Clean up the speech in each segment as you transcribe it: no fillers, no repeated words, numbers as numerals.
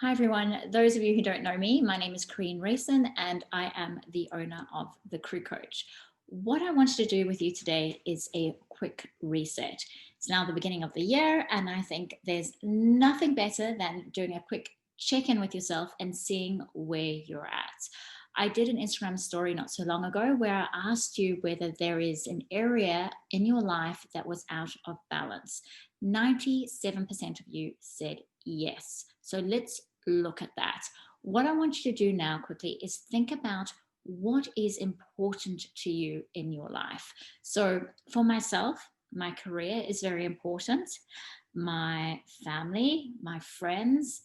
Hi everyone. Those of you who don't know me, my name is Corrine Rayson and I am the owner of The Crew Coach. What I wanted to do with you today is a quick reset. It's now the beginning of the year and I think there's nothing better than doing a quick check-in with yourself and seeing where you're at. I did an Instagram story not so long ago where I asked you whether there is an area in your life that was out of balance. 97% of you said yes. So let's look at that. What I want you to do now quickly is think about what is important to you in your life. So for myself, my career is very important. My family, my friends,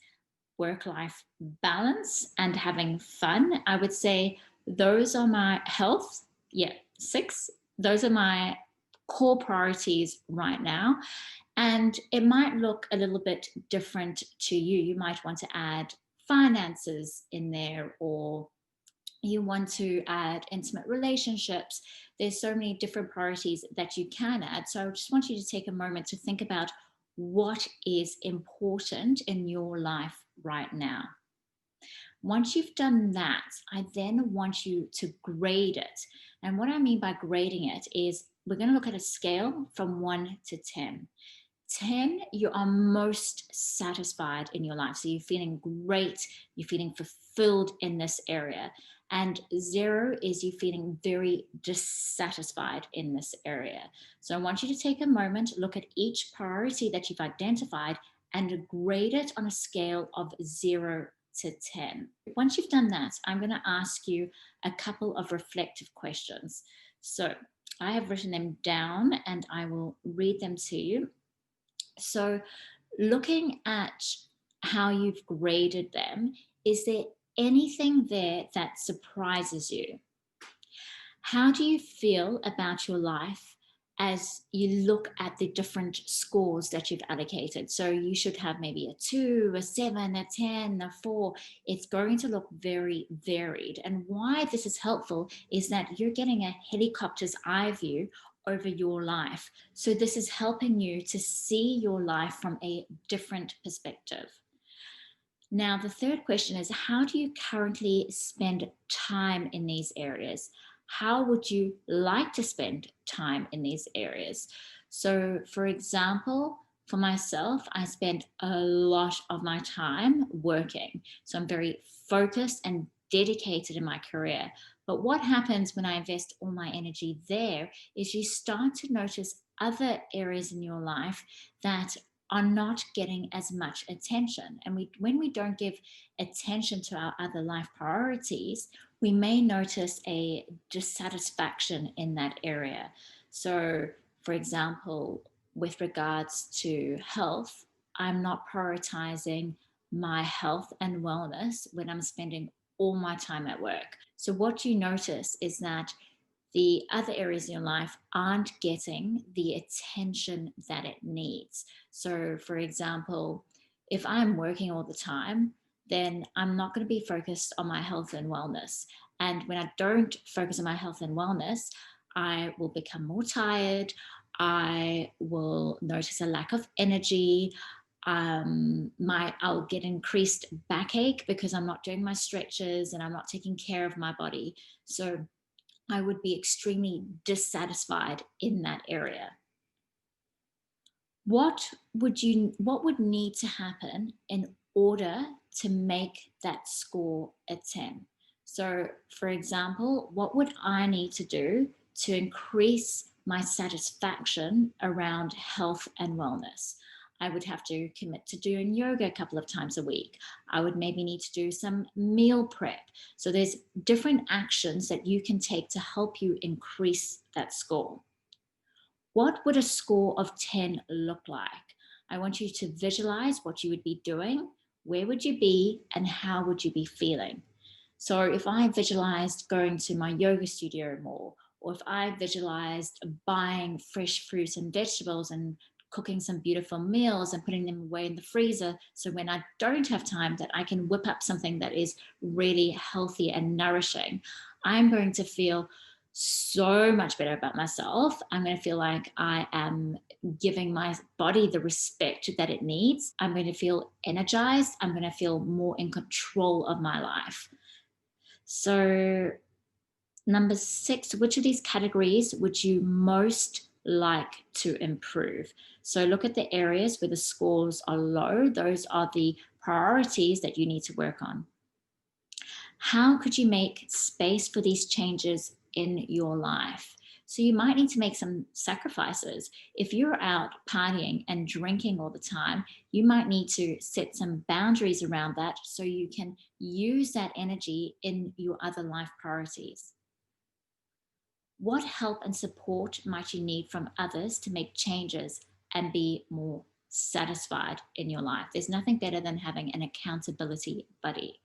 work-life balance and having fun. I would say those are my health. Yeah, 6. Those are my core priorities right now. And it might look a little bit different to you. You might want to add finances in there, or you want to add intimate relationships. There's so many different priorities that you can add. So I just want you to take a moment to think about what is important in your life right now. Once you've done that, I then want you to grade it. And what I mean by grading it is we're going to look at a scale from 1 to 10. 10, you are most satisfied in your life. So you're feeling great, you're feeling fulfilled in this area. And 0 is you feeling very dissatisfied in this area. So I want you to take a moment, look at each priority that you've identified and grade it on a scale of 0 to 10. Once you've done that, I'm going to ask you a couple of reflective questions. So I have written them down and I will read them to you. So looking at how you've graded them, is there anything there that surprises you? How do you feel about your life as you look at the different scores that you've allocated? So you should have maybe a 2, a 7, a 10, a 4. It's going to look very varied. And why this is helpful is that you're getting a helicopter's eye view over your life. So this is helping you to see your life from a different perspective. Now, the third question is, how do you currently spend time in these areas? How would you like to spend time in these areas? So, for example, for myself, I spend a lot of my time working. So I'm very focused and dedicated in my career. But what happens when I invest all my energy there is you start to notice other areas in your life that are not getting as much attention. And when we don't give attention to our other life priorities, we may notice a dissatisfaction in that area. So, for example, with regards to health, I'm not prioritizing my health and wellness when I'm spending all my time at work. So, what you notice is that the other areas in your life aren't getting the attention that it needs. So, for example, if I'm working all the time, then I'm not going to be focused on my health and wellness. And when I don't focus on my health and wellness, I will become more tired. I will notice a lack of energy. I'll get increased backache because I'm not doing my stretches and I'm not taking care of my body. So I would be extremely dissatisfied in that area. What would need to happen in order to make that score a 10? So, for example, what would I need to do to increase my satisfaction around health and wellness? I would have to commit to doing yoga a couple of times a week. I would maybe need to do some meal prep. So there's different actions that you can take to help you increase that score. What would a score of 10 look like? I want you to visualize what you would be doing, where would you be, and how would you be feeling? So if I visualized going to my yoga studio more, or if I visualized buying fresh fruit and vegetables and cooking some beautiful meals and putting them away in the freezer, so when I don't have time that I can whip up something that is really healthy and nourishing, I'm going to feel so much better about myself. I'm going to feel like I am giving my body the respect that it needs. I'm going to feel energized. I'm going to feel more in control of my life. So, number 6, which of these categories would you most like to improve? So look at the areas where the scores are low. Those are the priorities that you need to work on. How could you make space for these changes in your life? So you might need to make some sacrifices. If you're out partying and drinking all the time, you might need to set some boundaries around that so you can use that energy in your other life priorities. What help and support might you need from others to make changes and be more satisfied in your life? There's nothing better than having an accountability buddy.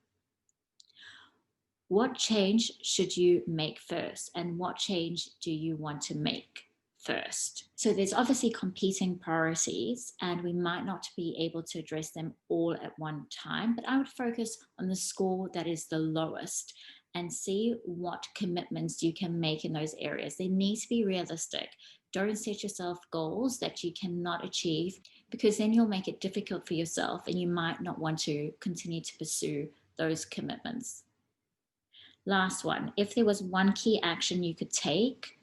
What change should you make first? And what change do you want to make first? So there's obviously competing priorities, and we might not be able to address them all at one time, but I would focus on the score that is the lowest and see what commitments you can make in those areas. They need to be realistic. Don't set yourself goals that you cannot achieve, because then you'll make it difficult for yourself and you might not want to continue to pursue those commitments. Last one, if there was one key action you could take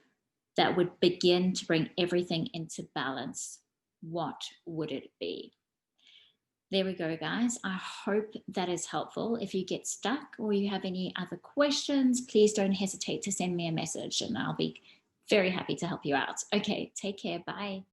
that would begin to bring everything into balance, what would it be? There we go, guys. I hope that is helpful. If you get stuck or you have any other questions, please don't hesitate to send me a message and I'll be very happy to help you out. Okay, take care. Bye.